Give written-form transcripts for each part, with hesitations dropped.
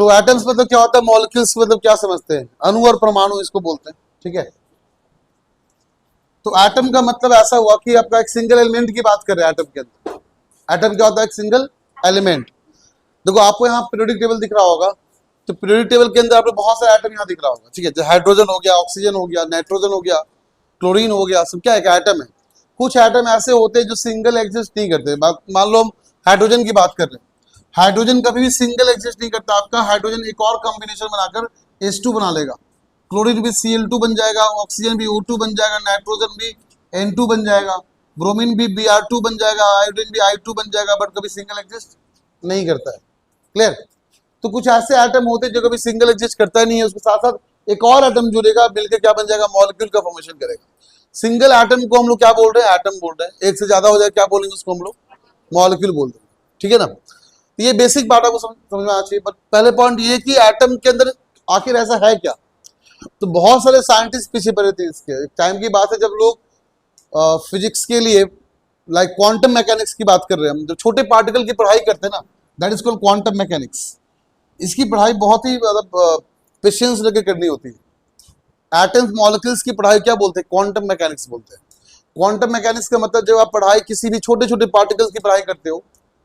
तो एटम्स मतलब क्या होता है, मॉलिक्यूल्स मतलब क्या समझते हैं, अणु और परमाणु इसको बोलते हैं, ठीक है। तो एटम का मतलब ऐसा हुआ कि आपका एक सिंगल एलिमेंट की बात कर रहे हैं एटम के अंदर। एटम क्या होता है, एक सिंगल एलिमेंट। देखो आपको यहाँ पीरियोडिक टेबल दिख रहा होगा, तो पीरियोडिक टेबल के अंदर आपको बहुत सारे एटम यहाँ दिख रहा होगा, ठीक है। जैसे हाइड्रोजन हो गया, ऑक्सीजन हो गया, नाइट्रोजन हो गया, क्लोरीन हो गया, सब क्या है, एटम है। कुछ एटम ऐसे होते हैं जो सिंगल एग्जिस्ट नहीं करते। मान लो हम हाइड्रोजन की बात कर रहे हैं, हाइड्रोजन कभी भी सिंगल एग्जिस्ट नहीं करता। आपका हाइड्रोजन एक और कॉम्बिनेशन बनाकर H2 बना लेगा, क्लोरीन भी Cl2 बन जाएगा, ऑक्सीजन भी O2 बन जाएगा, नाइट्रोजन भी N2 बन जाएगा, ब्रोमीन भी Br2 बन जाएगा, आयोडीन भी I2 बन जाएगा, बट कभी सिंगल एग्जिस्ट नहीं करता है। क्लियर। तो कुछ ऐसे एटम होते हैं जो कभी सिंगल एग्जिस्ट करता नहीं है, उसके साथ साथ एक और एटम जुड़ेगा, मिलकर क्या बन जाएगा, मॉलिक्यूल का फॉर्मेशन करेगा। सिंगल एटम को हम लोग क्या बोल रहे हैं, एटम बोल रहे हैं। एक से ज्यादा हो जाए क्या बोलेंगे उसको हम लोग, मॉलिक्यूल बोल देंगे, ठीक है ना। ये बेसिक बात आपको समझ में आना चाहिए। बट पहले पॉइंट ये कि एटम के अंदर आखिर ऐसा है क्या। तो बहुत सारे साइंटिस्ट पीछे पड़े थे इसके। टाइम की बात है जब लोग फिजिक्स के लिए लाइक क्वांटम मैकेनिक्स की बात कर रहे हैं, हम जो छोटे पार्टिकल की पढ़ाई करते हैं ना, that is called quantum mechanics. इसकी पढ़ाई बहुत ही मतलब पेशेंस लेके करनी होती है। एटम्स मॉलिक्यूल्स की पढ़ाई क्या बोलते हैं, क्वांटम मैकेनिक्स बोलते हैं। क्वांटम मैकेनिक्स का मतलब जब आप पढ़ाई किसी भी छोटे छोटे पार्टिकल्स की पढ़ाई करते हो,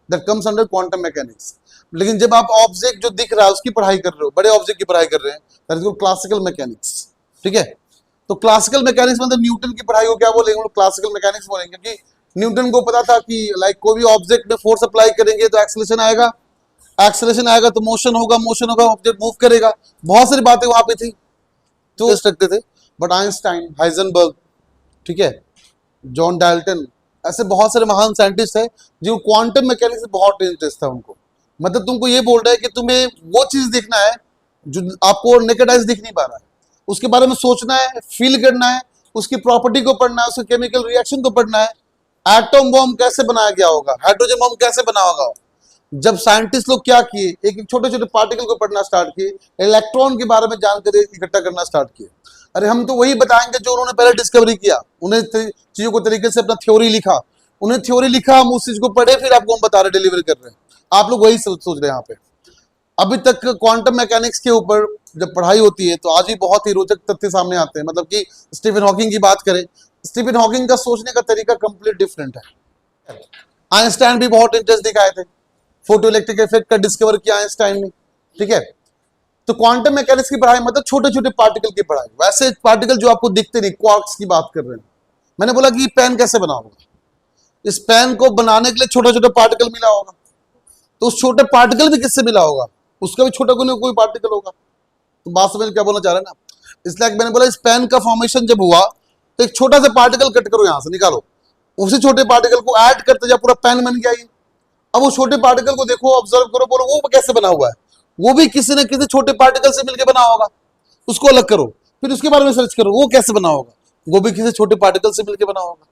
that comes under quantum mechanics. लेकिन जब आप ऑब्जेक्ट जो दिख रहा है उसकी पढ़ाई कर रहे हो, बड़े ऑब्जेक्ट की पढ़ाई कर रहे हैं, that is called classical mechanics, ठीक है। तो क्लासिकल मैकेनिक्स मतलब न्यूटन की पढ़ाई को क्या बोलेंगे, क्लासिकल मैकेनिक्स बोलेंगे। कि न्यूटन को पता था कि लाइक कोई भी ऑब्जेक्ट में फोर्स अप्लाई करेंगे तो एक्सेलरेशन आएगा, एक्सेलरेशन आएगा तो मोशन होगा, मोशन होगा ऑब्जेक्ट मूव करेगा। बहुत सारी बातें वहां पे थी तो रखते थे। बट आइंस्टाइन, हाइजेनबर्ग, ठीक है, जॉन डाल्टन, ऐसे बहुत सारे महान साइंटिस्ट हैं जो क्वांटम मैकेनिक्स से बहुत इंटरेस्ट था उनको। मतलब तुमको ये बोल रहा है कि तुम्हें वो चीज देखना है जो आपको नेकेड आइज दिख नहीं पा रहा है, उसके बारे में सोचना है, फील करना है, उसकी प्रॉपर्टी को पढ़ना है, उसके केमिकल रिएक्शन को पढ़ना है। एटम बॉम्ब कैसे बनाया गया होगा, हाइड्रोजन बॉम्ब कैसे बना होगा। जब साइंटिस्ट लोग क्या किए, एक एक छोटे छोटे पार्टिकल को पढ़ना स्टार्ट किए, इलेक्ट्रॉन के बारे में जानकारी इकट्ठा करना स्टार्ट किए। अरे हम तो वही बताएंगे जो उन्होंने पहले डिस्कवरी किया, उन्हें चीजों को तरीके से अपना थ्योरी लिखा, उन्हें थ्योरी लिखा, हम उस चीज को पढ़े, फिर आपको हम बता रहे, डिलीवर कर रहे हैं। आप लोग वही सोच रहे हैं यहाँ पे। अभी तक क्वांटम मैकेनिक्स के ऊपर जब पढ़ाई होती है तो आज भी बहुत ही रोचक तथ्य सामने आते हैं। मतलब कि स्टीफन हॉकिंग की बात करें, स्टीफन हॉकिंग का सोचने का तरीका कंप्लीट डिफरेंट है। आइंस्टाइन भी बहुत इंटरेस्ट दिखाए थे, फोटो इलेक्ट्रिक इफेक्ट का डिस्कवर किया आइंस्टाइन ने, ठीक है। तो क्वांटम मैकेनिक्स की पढ़ाई मतलब छोटे छोटे पार्टिकल की पढ़ाई, वैसे पार्टिकल जो आपको दिखते नहीं, क्वार्क्स की बात कर रहे हैं। मैंने बोला कि पेन कैसे बना होगा, इस पेन को बनाने के लिए छोटा छोटा पार्टिकल मिला होगा, तो उस छोटे पार्टिकल भी किससे मिला होगा, उसका भी छोटा कोई पार्टिकल होगा। तो बात समझ क्या बोलना चाह रहे हैं ना। इसलिए मैंने बोला इस पेन का फॉर्मेशन जब हुआ तो एक छोटा सा पार्टिकल कट करो, यहां से निकालो, उसी छोटे पार्टिकल को ऐड करते जाओ, पूरा पेन बन गया ये। अब वो छोटे पार्टिकल को देखो, ऑब्जर्व करो, बोलो वो कैसे बना हुआ है, वो भी किसी न किसी छोटे पार्टिकल से मिलकर बना होगा, उसको अलग करो, फिर उसके बारे में सर्च करो वो कैसे बना होगा, वो भी किसी छोटे पार्टिकल से मिलकर बना होगा।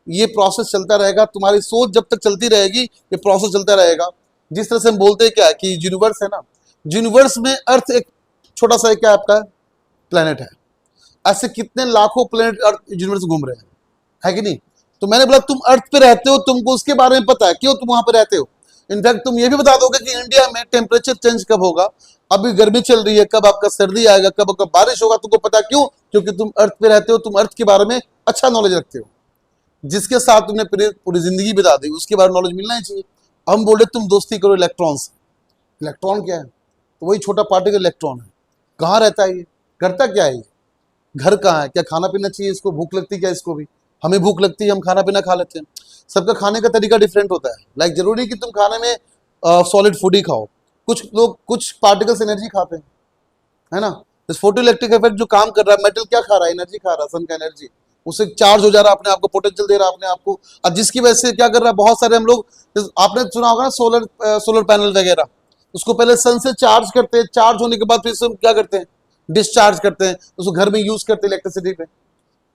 ये प्रोसेस चलता रहेगा, तुम्हारी सोच जब तक चलती रहेगी ये प्रोसेस चलता रहेगा। जिस तरह से हम बोलते हैं क्या कि यूनिवर्स है ना, यूनिवर्स में अर्थ एक छोटा सा क्या आपका प्लेनेट है, ऐसे कितने लाखों प्लेनेट अर्थ यूनिवर्स घूम रहे हैं, है कि नहीं। तो मैंने बोला तुम अर्थ पे रहते हो, तुमको उसके बारे में पता है, क्यों तुम वहां पे रहते हो। इनफैक्ट तुम ये भी बता दोगे कि इंडिया में टेम्परेचर चेंज कब होगा, अभी गर्मी चल रही है, कब आपका सर्दी आएगा, कब आपका बारिश होगा, तुमको पता क्यों, क्योंकि तुम अर्थ पे रहते हो, तुम अर्थ के बारे में अच्छा नॉलेज रखते हो। जिसके साथ तुमने पूरी जिंदगी बिता दी उसके बारे में नॉलेज मिलना ही चाहिए। हम बोल रहे तुम दोस्ती करो इलेक्ट्रॉन से। इलेक्ट्रॉन क्या है, तो वही छोटा पार्टिकल इलेक्ट्रॉन है। कहाँ रहता है ये, करता क्या है ये, घर कहाँ है, क्या खाना पीना चाहिए इसको, भूख लगती क्या इसको भी, हमें भूख लगती है, हम खाना पीना खा लेते हैं। सबका खाने का तरीका डिफरेंट होता है। लाइक जरूरी कि तुम खाने में सॉलिड फूड ही खाओ, कुछ लोग कुछ पार्टिकल्स एनर्जी खाते हैं, है ना। इस फोटो इलेक्ट्रिक इफेक्ट जो काम कर रहा है, मेटल क्या खा रहा है, एनर्जी खा रहा है, सन का एनर्जी, उससे चार्ज हो जा रहा है, अपने आपको पोटेंशियल दे रहा है अपने आपको। अब जिसकी वजह से क्या कर रहा है, बहुत सारे हम लोग, आपने सुना होगा ना सोलर पैनल वगैरह, उसको पहले सन से चार्ज करते हैं, चार्ज होने के बाद फिर क्या करते हैं, डिस्चार्ज करते हैं, उसको घर में यूज करते हैं इलेक्ट्रिसिटी पे।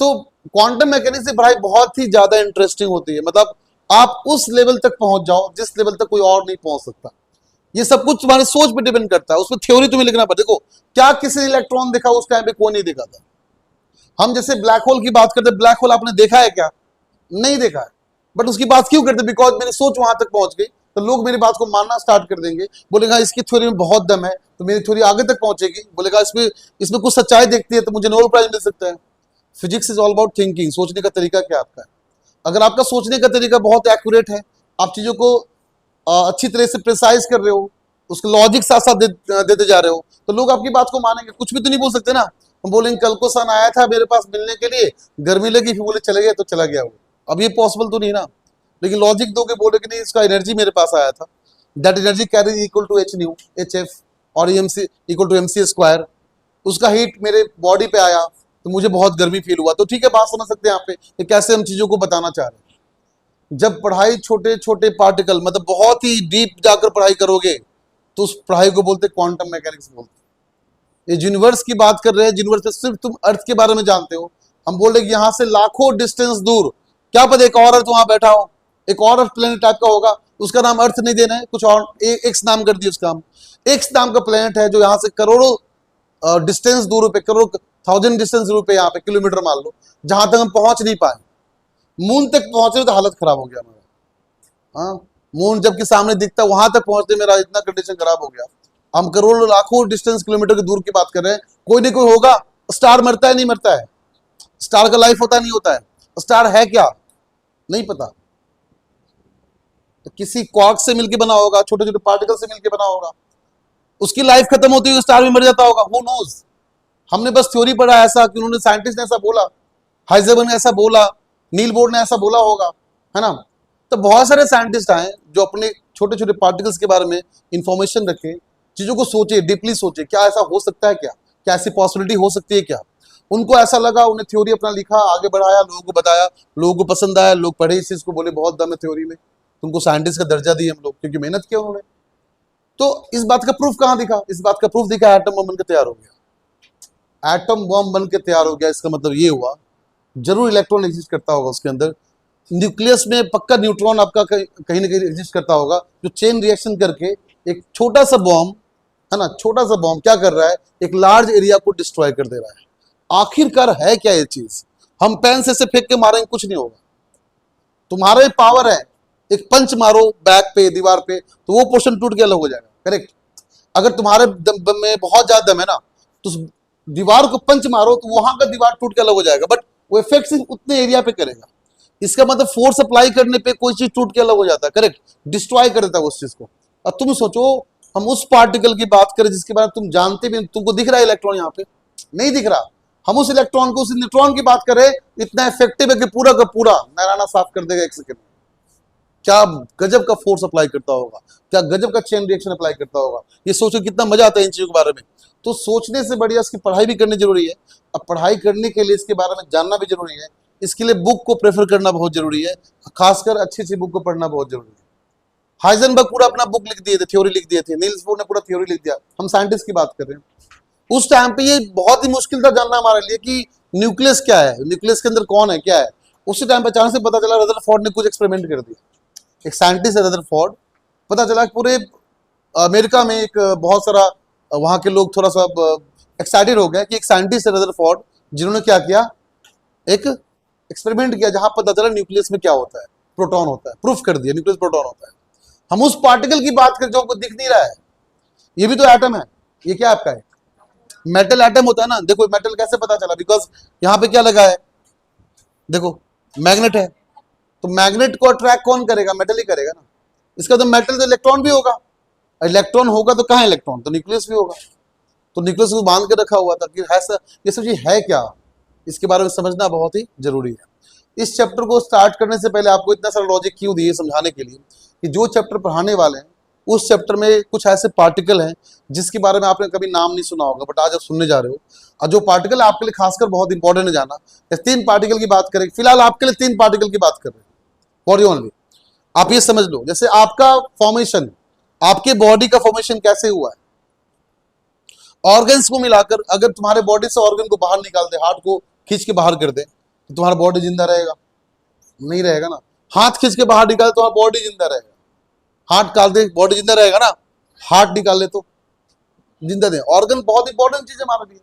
तो क्वांटम मैकेनिक्स से पढ़ाई बहुत ही ज्यादा इंटरेस्टिंग होती है। मतलब आप उस लेवल तक पहुंच जाओ जिस लेवल तक कोई और नहीं पहुंच सकता। ये सब कुछ तुम्हारी सोच पे डिपेंड करता है, उसमें थ्योरी तुम्हें लिखना पड़ता है। देखो क्या किसी ने इलेक्ट्रॉन देखा उस टाइम पे, कोई नहीं देखा था। हम जैसे ब्लैक होल की बात करते हैं, ब्लैक होल आपने देखा है क्या, नहीं देखा है, बट उसकी बात क्यों करते, बिकॉज मेरी सोच वहां तक पहुंच गई, तो लोग मेरी बात को मानना स्टार्ट कर देंगे, बोलेगा इसकी थ्योरी में बहुत दम है, तो मेरी थ्योरी आगे तक पहुंचेगी। बोलेगा इसमें इसमें कुछ सच्चाई देखती है तो मुझे नोबेल प्राइज मिल सकता है। Physics is all about thinking, सोचने का तरीका क्या आपका है। अगर आपका सोचने का तरीका बहुत एक्यूरेट है, आप चीजों को अच्छी तरह से प्रिसाइज कर रहे हो, उसके लॉजिक साथ साथ देते जा रहे हो, तो लोग आपकी बात को मानेंगे। कुछ भी तो नहीं बोल सकते ना, हम बोलेंगे कल को सन आया था मेरे पास मिलने के लिए, गर्मी लगी, फिर बोले चले गए तो चला गया वो। अब ये पॉसिबल तो नहीं ना, लेकिन लॉजिक दोगे, बोले कि नहीं इसका एनर्जी मेरे पास आया था, that energy carry equal to H new H F और MC equal to MC square, उसका हीट मेरे बॉडी पे आया तो मुझे बहुत गर्मी फील हुआ। तो ठीक है, बात समझ सकते हैं यहाँ पे कि कैसे हम चीजों को बताना चाह रहे हैं। जब पढ़ाई छोटे छोटे पार्टिकल, मतलब बहुत ही डीप जाकर पढ़ाई करोगे, तो उस पढ़ाई को बोलते क्वांटम मैकेनिक्स बोलते हैं। ये यूनिवर्स की बात कर रहे हैं, यूनिवर्स से सिर्फ तुम अर्थ के बारे में जानते हो। हम बोल रहे कि यहाँ से लाखों डिस्टेंस दूर, क्या पता एक और अर्थ वहां बैठा हो, एक और अर्थ प्लेनेट टाइप का होगा, उसका नाम अर्थ नहीं देना है, कुछ और एक्स नाम कर दिया उसका। हम एक्स नाम का प्लेनेट है जो यहाँ से करोड़ों डिस्टेंस दूर पे, करोड़ 1000 डिस्टेंस दूर पे, यहाँ पे किलोमीटर मान लो, जहां तक हम पहुंच नहीं पाए। मून तक पहुंचे तो हालत खराब हो गया हमारा। हाँ, मून जबकि सामने दिखता, वहां तक पहुंचते मेरा इतना कंडीशन खराब हो गया। हम करोड़ों लाखों डिस्टेंस किलोमीटर की दूर की बात कर रहे हैं। कोई नहीं कोई होगा। स्टार मरता है नहीं मरता है, स्टार का लाइफ होता नहीं होता है, स्टार है क्या नहीं पता। तो किसी क्वार्क से मिलके बना होगा, छोटे छोटे पार्टिकल से मिलके बना होगा, उसकी लाइफ खत्म होती है, स्टार भी मर जाता होगा, हु नोज। हमने बस थ्योरी पढ़ा ऐसा कि उन्होंने, साइंटिस्ट ने ऐसा बोला, हाइजेनबर्ग ने ऐसा बोला, नील बोर ने ऐसा बोला होगा, है ना। तो बहुत सारे साइंटिस्ट आए जो अपने छोटे छोटे पार्टिकल्स के बारे में इंफॉर्मेशन रखे, चीजों को सोचे, डीपली सोचे, क्या ऐसा हो सकता है, क्या क्या ऐसी पॉसिबिलिटी हो सकती है क्या। उनको ऐसा लगा, उन्हें थ्योरी अपना लिखा, आगे बढ़ाया, लोगों को बताया, लोगों को पसंद आया, लोग पढ़े इस चीज को, बोले बहुत दम है थ्योरी में, तुमको साइंटिस्ट का दर्जा दिए हम लोग, क्योंकि मेहनत किया उन्होंने। तो इस बात का प्रूफ कहां दिखा, इस बात का प्रूफ दिखा एटम बम बनकर तैयार हो गया। एटम बम बन के तैयार हो गया, इसका मतलब ये हुआ जरूर इलेक्ट्रॉन एग्जिस्ट करता होगा उसके अंदर। न्यूक्लियस में पक्का न्यूट्रॉन आपका कहीं ना कहीं एग्जिस्ट करता होगा, जो चेन रिएक्शन करके एक छोटा सा बॉम्ब, है ना, छोटा सा बॉम्ब क्या कर रहा है, एक लार्ज एरिया को डिस्ट्रॉय कर दे रहा है। आखिरकार है क्या ये चीज। हम पेन से फेंक के मारेंगे कुछ नहीं होगा। तुम्हारे पावर है, एक पंच मारो बैक पे, दीवार पे, तो वो पोर्शन टूट के अलग हो जाएगा, करेक्ट। अगर तुम्हारे दम में बहुत ज्यादा दम है ना, तो दीवार को पंच मारो तो वहां का दीवार टूट के अलग हो जाएगा, बट वो इफेक्ट सिर्फ उतने एरिया पे करेगा। इसका मतलब फोर्स अप्लाई करने पे कोई चीज टूट के अलग हो जाता है, करेक्ट, डिस्ट्रॉय कर देता है उस चीज को। अब तुम सोचो, हम उस पार्टिकल की बात करें जिसके बारे में तुम जानते भी, तुमको दिख रहा है इलेक्ट्रॉन, यहाँ पे नहीं दिख रहा। हम उस इलेक्ट्रॉन को, उस न्यूट्रॉन की बात करें, इतना इफेक्टिव है कि पूरा का पूरा नैराना साफ कर देगा एक सेकंड में। क्या गजब का फोर्स अप्लाई करता होगा, क्या गजब का चेन रिएक्शन अप्लाई करता होगा। ये सोचो कितना मजा आता है इन चीजों के बारे में। तो सोचने से बढ़िया इसकी पढ़ाई भी करनी जरूरी है। अब पढ़ाई करने के लिए इसके बारे में जानना भी जरूरी है। इसके लिए बुक को प्रेफर करना बहुत जरूरी है, खासकर अच्छी अच्छी बुक को पढ़ना बहुत जरूरी है। हाइजेनबर्ग पूरा अपना बुक लिख दिए थे, थ्योरी लिख दिए थे, नील्स बोर ने पूरा थ्योरी लिख दिया। हम साइंटिस्ट की बात कर रहे हैं। उस टाइम पे ये बहुत ही मुश्किल था जानना हमारे लिए कि न्यूक्लियस क्या है, न्यूक्लियस के अंदर कौन है, क्या है। उसी टाइम पे अचानक से पता चला, रदरफोर्ड ने कुछ एक्सपेरिमेंट कर दिया। एक साइंटिस्ट है रदरफोर्ड, पता चला कि पूरे अमेरिका में एक बहुत सारा वहां के लोग थोड़ा सा एक्साइटेड हो गए कि एक साइंटिस्ट है रदरफोर्ड, जिन्होंने क्या किया, एक एक्सपेरिमेंट किया जहां पता चला न्यूक्लियस में क्या होता है, प्रोटॉन होता है। प्रूफ कर दिया न्यूक्लियस प्रोटॉन होता है। हम उस पार्टिकल की बात करें जो हमको दिख नहीं रहा है, ये भी तो एटम है। ये क्या आपका है, मेटल एटम होता है ना। देखो मेटल कैसे पता चला, बिकॉज यहाँ पे क्या लगा है, देखो मैग्नेट है, तो मैग्नेट को अट्रैक्ट कौन करेगा, मेटल ही करेगा ना। इसका तो मेटल तो इलेक्ट्रॉन भी होगा, इलेक्ट्रॉन होगा तो कहाँ इलेक्ट्रॉन, तो न्यूक्लियस भी होगा। तो न्यूक्लियस को बांध के रखा हुआ था कि ऐसा ये सब चीज है क्या, इसके बारे में समझना बहुत ही जरूरी है। इस चैप्टर को स्टार्ट करने से पहले आपको इतना सारा लॉजिक क्यों दिए समझाने के लिए कि जो चैप्टर पढ़ाने वाले हैं उस चैप्टर में कुछ ऐसे पार्टिकल हैं जिसके बारे में आपने कभी नाम नहीं सुना होगा, बट आज आप सुनने जा रहे हो। और जो पार्टिकल आपके लिए खासकर बहुत इंपॉर्टेंट है जाना, 3 पार्टिकल की बात करें फिलहाल आपके लिए, 3 पार्टिकल की बात कर रहे हैं फॉर यू ओनली। आप ये समझ लो, जैसे आपका फॉर्मेशन, आपके बॉडी का फॉर्मेशन कैसे हुआ है, ऑर्गन्स को मिलाकर अगर तुम्हारे बॉडी से ऑर्गन को बाहर निकाल दे, हार्ट को खींच के बाहर कर दे, तो तुम्हारा बॉडी जिंदा रहेगा, नहीं रहेगा ना। हाथ खींच के बाहर निकाल तो तुम्हारा बॉडी जिंदा रहेगा, हार्ट निकाल दे बॉडी जिंदा रहेगा ना, हार्ट निकाल ले तो जिंदा दे। ऑर्गन बहुत इंपॉर्टेंट चीज है हमारे लिए।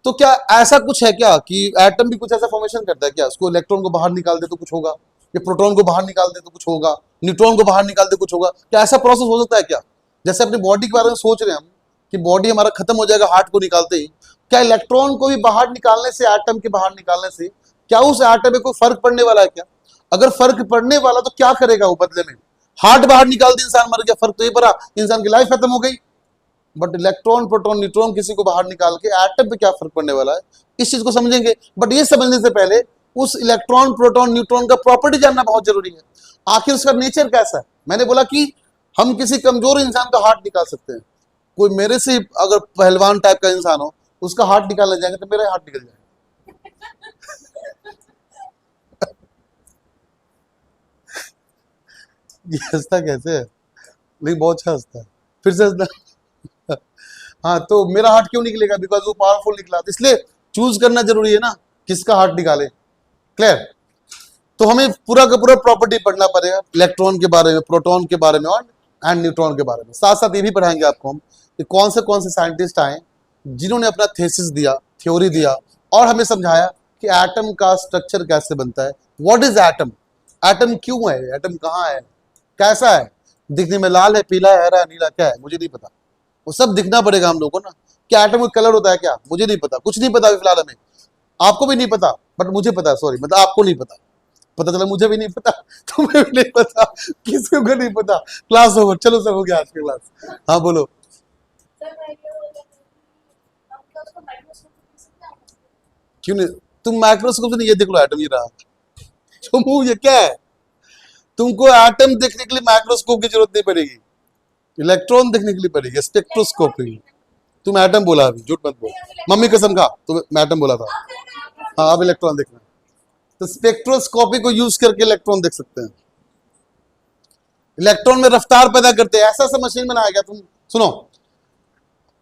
तो क्या ऐसा कुछ है क्या कि एटम भी कुछ ऐसा फॉर्मेशन करता है क्या, उसको इलेक्ट्रॉन को बाहर निकाल दे तो कुछ होगा, या प्रोटॉन को बाहर निकाल दे तो कुछ होगा, न्यूट्रॉन को बाहर निकाल दे कुछ होगा, क्या ऐसा प्रोसेस हो सकता है क्या। जैसे अपनी बॉडी के बारे में सोच रहे हैं हम, कि बॉडी हमारा खत्म हो जाएगा हार्ट को निकालते ही, क्या इलेक्ट्रॉन को भी बाहर निकालने से, एटम के बाहर निकालने से क्या उस एटम में कोई फर्क पड़ने वाला है क्या? अगर फर्क पड़ने वाला तो क्या करेगा वो बदले में? हार्ट बाहर निकाल दिया, इंसान मर गया, फर्क तो ये पड़ा, इंसान की लाइफ खत्म हो गई। बट इलेक्ट्रॉन, प्रोटॉन, न्यूट्रॉन किसी को बाहर निकाल के एटम पे क्या फर्क पड़ने वाला है, इस चीज को समझेंगे। बट ये समझने से पहले उस इलेक्ट्रॉन, प्रोटॉन, न्यूट्रॉन का प्रॉपर्टी जानना बहुत जरूरी है। आखिर उसका नेचर कैसा है। मैंने बोला कि हम किसी कमजोर इंसान का हार्ट निकाल सकते हैं। कोई मेरे से अगर पहलवान टाइप का इंसान हो, उसका हार्ट निकालने जाएंगे तो मेरा हार्ट निकल जाएगा। ये हंसता कैसे है, लेकिन बहुत अच्छा हंसता है, फिर से हंसना। हाँ, तो मेरा हार्ट क्यों निकलेगा? बिकॉज वो पावरफुल निकला। तो इसलिए चूज करना जरूरी है ना, किसका हार्ट निकाले। क्लियर? तो हमें पूरा का पूरा प्रॉपर्टी पढ़ना पड़ेगा, इलेक्ट्रॉन के बारे में, प्रोटॉन के बारे में और एंड न्यूट्रॉन के बारे में। साथ साथ ये भी पढ़ाएंगे आपको हम कि कौन से साइंटिस्ट आए जिन्होंने अपना थीसिस दिया, थ्योरी दिया और हमें समझाया कि एटम का स्ट्रक्चर कैसे बनता है। What is atom? एटम क्यों है? एटम कहाँ है? कैसा है? दिखने में लाल है, पीला है, हरा है, नीला, क्या है मुझे नहीं पता। वो सब दिखना पड़ेगा हम लोगों को ना। क्या एटम का कलर होता है क्या? मुझे नहीं पता, कुछ नहीं पता फिलहाल हमें। आपको भी नहीं पता, बट मुझे पता है। सॉरी, मतलब आपको नहीं पता, पता चला मुझे भी नहीं पता, तुम्हें भी नहीं पता, किसी को नहीं पता। क्लास ओवर, चलो सर, हो गया आज की क्लास। हाँ बोलो। क्यों नहीं? तुम माइक्रोस्कोप से नहीं, ये देख लो एटम, ये रहा। जो मुंह, ये क्या है? तुमको एटम देखने के लिए माइक्रोस्कोप की जरूरत नहीं पड़ेगी, इलेक्ट्रॉन देखने के लिए पड़ेगी, स्पेक्ट्रोस्कोपी। तुम एटम बोला अभी, झूठ मत बोल, मम्मी कसम खा, तुम एटम बोला था। हाँ, अब इलेक्ट्रॉन देखना। तो स्पेक्ट्रोस्कोपी को यूज करके इलेक्ट्रॉन देख सकते हैं। इलेक्ट्रॉन में रफ्तार पैदा करते हैं, ऐसा सा मशीन बनाया गया। तुम सुनो,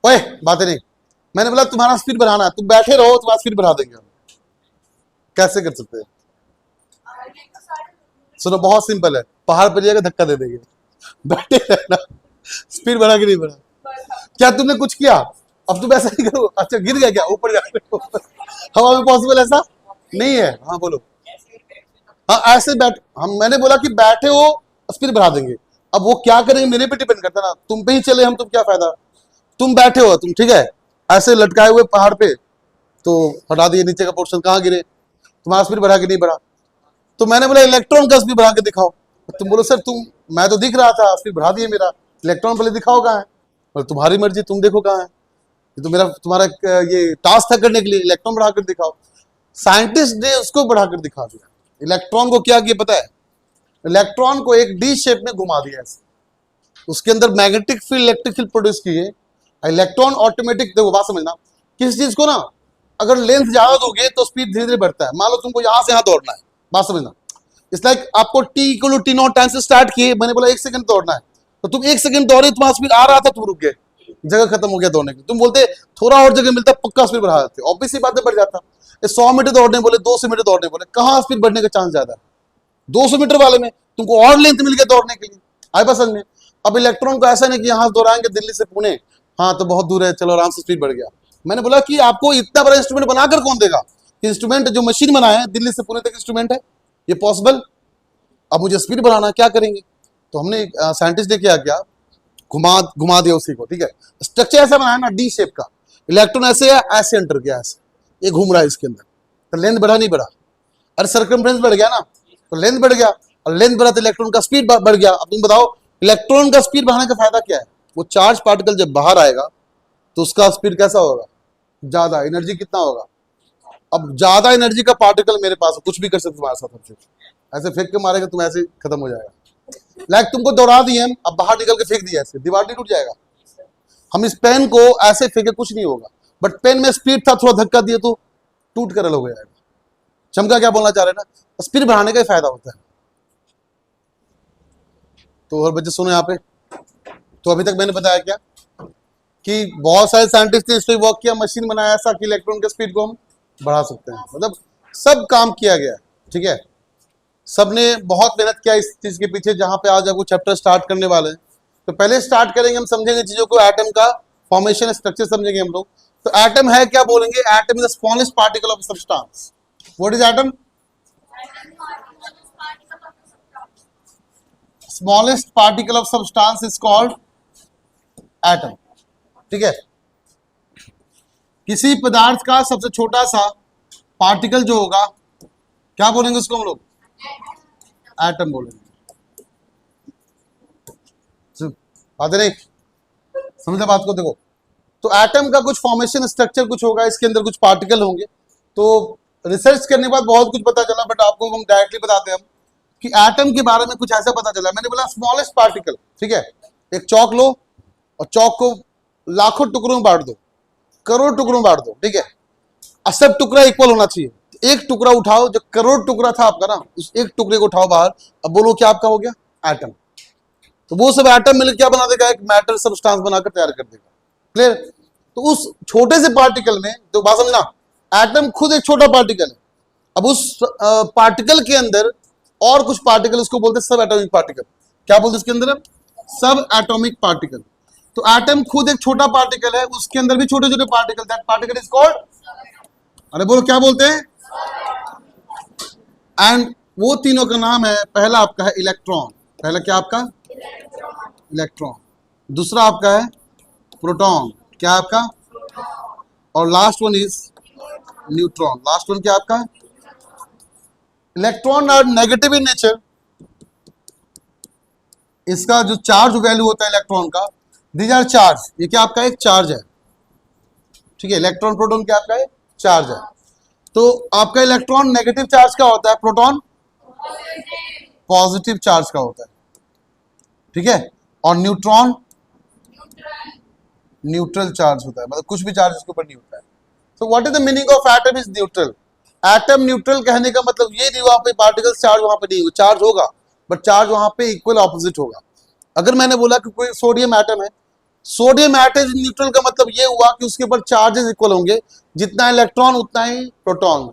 ओए बातें नहीं। मैंने बोला तुम्हारा स्पीड बढ़ाना है, तुम बैठे रहो, तुम्हारा स्पीड बढ़ा देंगे हम। कैसे कर सकते हैं? सुनो, बहुत सिंपल है। पहाड़ पर जाएगा, धक्का दे देंगे, बैठे रहना, स्पीड बढ़ा के नहीं बढ़ा। क्या तुमने कुछ किया? अब तुम ऐसा नहीं करो। अच्छा, गिर गया क्या? ऊपर जा रहे हो, हवा में पॉसिबल ऐसा नहीं है। हाँ बोलो। हाँ, ऐसे बैठ, हम, मैंने बोला कि बैठे हो, स्पीड बढ़ा देंगे। अब वो क्या करेंगे मेरे पे डिपेंड करता है ना, तुम पे ही चले हम, तुम क्या फायदा। तुम बैठे हो, तुम ठीक है, ऐसे लटकाए हुए पहाड़ पे, तो हटा दिए नीचे का पोर्शन, कहाँ गिरे? तुम्हारा स्पीड बढ़ा के नहीं बढ़ा। तो मैंने बोला इलेक्ट्रॉन का स्पीड बढ़ा के दिखाओ। तुम बोलो सर, तुम, मैं तो दिख रहा था, स्पीड बढ़ा दिए मेरा, इलेक्ट्रॉन पहले दिखाओ कहाँ है। और तुम्हारी मर्जी, तुम देखो कहाँ है। ये तो मेरा, तुम्हारा ये टास्क था करने के लिए, इलेक्ट्रॉन बढ़ाकर दिखाओ। साइंटिस्ट ने उसको बढ़ाकर दिखा दिया। इलेक्ट्रॉन को क्या किया पता है? इलेक्ट्रॉन को एक डी शेप में घुमा दिया ऐसे, उसके अंदर magnetic field, electric field produce किए। इलेक्ट्रॉन ऑटोमेटिक, देखो बात समझना, किस चीज को ना अगर लेंथ ज्यादा दोगे तो स्पीड धीरे धीरे बढ़ता है। मान लो तुमको यहां से यहां दौड़ना है, बात समझना, इट्स लाइक आपको T equal to T naught time से स्टार्ट किए, मैंने बोला 1 सेकंड दौड़ना है, तो तुम 1 सेकंड दौड़े, तुम्हारा स्पीड आ रहा था, तुम रुक गए, जगह खत्म हो गया दौड़ने की। तुम बोलते थोड़ा और जगह मिलता, पक्का स्पीड बढ़ा देते, ऑब्वियस सी बात है, बढ़ जाता। 100 मीटर दौड़ने बोले, 200 मीटर दौड़ने बोले, कहाँ स्पीड बढ़ने का चांस ज्यादा है? 200 मीटर वाले में तुमको और लेंथ मिल गया दौड़ने के लिए, आए पसंद में। अब इलेक्ट्रॉन को ऐसा नहीं कि यहाँ दौड़ाएंगे दिल्ली से पुणे, हाँ तो बहुत दूर है, चलो आराम से स्पीड बढ़ गया। मैंने बोला कि आपको इतना बड़ा इंस्ट्रूमेंट बनाकर कौन देगा? इंस्ट्रूमेंट जो मशीन बनाया है, दिल्ली से पुणे तक इंस्ट्रूमेंट है, ये पॉसिबल। अब मुझे स्पीड बढ़ाना, क्या करेंगे? तो हमने साइंटिस्ट ने क्या किया, घुमा घुमा दिया उसी को, ठीक है। स्ट्रक्चर ऐसा बनाया ना, डी शेप का, इलेक्ट्रॉन ऐसे है, ऐसे एंटर किया, ऐसे ये घूम रहा है इसके अंदर, तो लेंथ बढ़ा नहीं बढ़ा? अरे सर्कमफ्रेंस बढ़ गया ना, तो लेंथ बढ़ गया, और लेंथ बढ़ा तो इलेक्ट्रॉन का स्पीड बढ़ गया। अब तुम बताओ इलेक्ट्रॉन का स्पीड बढ़ाने का फायदा क्या है? वो चार्ज पार्टिकल जब बाहर आएगा तो उसका स्पीड कैसा होगा? ज्यादा। एनर्जी कितना होगा? अब ज्यादा एनर्जी का पार्टिकल मेरे पास, कुछ भी कर सकते तुम्हारे साथ, ऐसे फेंक के मारेगा तुम, ऐसे खत्म हो जाएगा। लाइक तुमको दौड़ा दिए हम, अब बाहर निकल के फेंक दिया, ऐसे दीवार नहीं टूट जाएगा? हम इस पेन को ऐसे फेंके, कुछ नहीं होगा, बट पेन में स्पीड था, थोड़ा धक्का दिए तो टूट कर अलग हो जाएगा। चमका क्या बोलना चाह रहे हैं ना, स्पीड बढ़ाने का ही फायदा होता है। तो और बच्चे सुनो यहाँ पे, तो अभी तक मैंने बताया क्या कि बहुत सारे साइंटिस्ट ने इस पे वर्क किया, मशीन बनाया ऐसा कि इलेक्ट्रॉन के स्पीड को हम बढ़ा सकते हैं। मतलब सब काम किया गया, ठीक है, सबने बहुत मेहनत किया इस चीज के पीछे, जहां पे आज आपको चैप्टर स्टार्ट करने वाले हैं। तो पहले स्टार्ट करेंगे, हम समझेंगे चीजों को, एटम का फॉर्मेशन स्ट्रक्चर समझेंगे हम लोग। तो एटम है क्या बोलेंगे? Atom is the smallest particle of substance. What is atom? Smallest particle of substance is called atom. ठीक है। किसी पदार्थ का सबसे छोटा सा पार्टिकल जो होगा क्या बोलेंगे उसको हम लोग? एटम बोलेंगे। बात नहीं समझा बात को? देखो तो एटम का कुछ फॉर्मेशन स्ट्रक्चर कुछ होगा, इसके अंदर कुछ पार्टिकल होंगे। तो रिसर्च करने के बाद बहुत कुछ पता चला, बट आपको हम डायरेक्टली बताते हैं हम कि एटम के बारे में कुछ ऐसा पता चला। मैंने बोला स्मॉलेस्ट पार्टिकल, ठीक है। एक चौक लो और चौक को लाखों टुकड़ों में बांट दो, करोड़ टुकड़ों में बांट दो, ठीक है। और सब टुकड़ा इक्वल होना चाहिए। एक टुकड़ा उठाओ, जो करोड़ टुकड़ा था आपका ना, उस एक टुकड़े को उठाओ बाहर, अब बोलो क्या आपका हो गया? एटम। तो वो सब एटम मिलकर क्या बना देगा? एक मैटर सब्सटेंस बनाकर तैयार कर देगा। क्लियर? तो उस छोटे से पार्टिकल में, तो बात समझना, एटम खुद एक छोटा पार्टिकल है। अब उस पार्टिकल के अंदर और कुछ पार्टिकल, उसको बोलते हैं सब एटॉमिक पार्टिकल। क्या बोलते हैं इसके अंदर? सब एटॉमिक पार्टिकल। तो एटम खुद एक छोटा पार्टिकल है, उसके अंदर भी छोटे छोटे particle, that particle is called, अरे बोलो क्या बोलते हैं? एंड वो तीनों का नाम है, पहला आपका है इलेक्ट्रॉन। पहला क्या आपका? इलेक्ट्रॉन। दूसरा आपका है प्रोटॉन। क्या आपका? और last one is neutron. Last one क्या आपका? Electron are negative in nature. इसका जो चार्ज वैल्यू होता है इलेक्ट्रॉन का, दीज आर चार्ज। ये क्या आपका? एक चार्ज है, ठीक है। इलेक्ट्रॉन प्रोटॉन क्या आपका है? चार्ज है। तो आपका इलेक्ट्रॉन नेगेटिव चार्ज का होता है, प्रोटॉन पॉजिटिव चार्ज का होता है, ठीक है। और न्यूट्रॉन न्यूट्रल चार्ज होता है, मतलब कुछ भी चार्ज इसके ऊपर नहीं होता है। तो what is the meaning of atom is neutral. Atom neutral कहने का मतलब ये नहीं वहां पे पार्टिकल्स चार्ज वहां पे नहीं होगा, चार्ज होगा, बट चार्ज वहां पे इक्वल ऑपोजिट होगा। अगर मैंने बोला कि कोई सोडियम एटम है, सोडियम एटम न्यूट्रल का मतलब ये हुआ कि उसके ऊपर चार्जेस इक्वल होंगे, जितना इलेक्ट्रॉन उतना ही प्रोटॉन,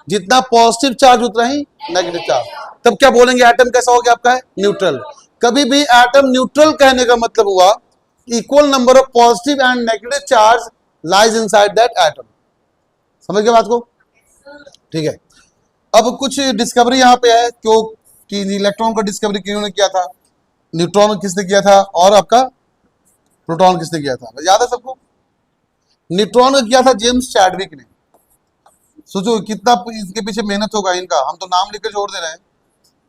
जितना पॉजिटिव चार्ज उतना ही नेगेटिव चार्ज। तब क्या बोलेंगे? एटम कैसा हो गया आपका? है न्यूट्रल। कभी भी एटम न्यूट्रल कहने का मतलब हुआ equal number of positive and negative charge lies inside that atom. समझ गए बात को? ठीक है। अब कुछ डिस्कवरी यहाँ पे है क्यों कि इलेक्ट्रॉन का डिस्कवरी किन्होंने किया था, न्यूट्रॉन किसने किया था, और आपका प्रोटॉन किसने किया था? याद है सबको? न्यूट्रॉन का किया था जेम्स चैडविक ने। सोचो कितना इसके पीछे मेहनत होगा इनका, हम तो नाम लिखकर छोड़ दे रहे हैं,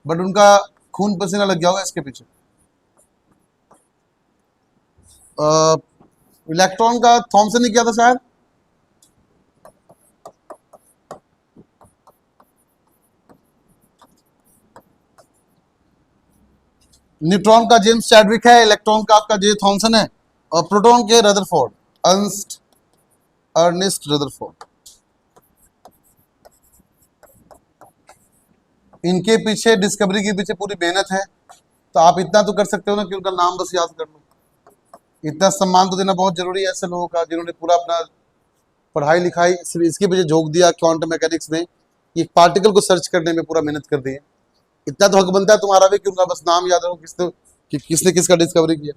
बट उनका खून पसीना लग गया होगा इसके पीछे। इलेक्ट्रॉन का थॉमसन ने किया था शायद। न्यूट्रॉन का जेम्स चैडविक है, इलेक्ट्रॉन का आपका जे थॉमसन है, और प्रोटॉन के रदरफोर्ड, अर्नेस्ट रदरफोर्ड। इनके पीछे डिस्कवरी के पीछे पूरी मेहनत है। तो आप इतना तो कर सकते हो ना कि उनका नाम बस याद कर लो। इतना सम्मान तो देना बहुत जरूरी है ऐसे लोगों का जिन्होंने पूरा अपना पढ़ाई लिखाई सिर्फ इसके पीछे झोंक दिया, क्वांटम मैकेनिक्स में, एक पार्टिकल को सर्च करने में पूरा मेहनत कर दी है। इतना तो हक बनता है तुम्हारा भी कि उनका बस नाम याद रखो, किसने किसका डिस्कवरी किया।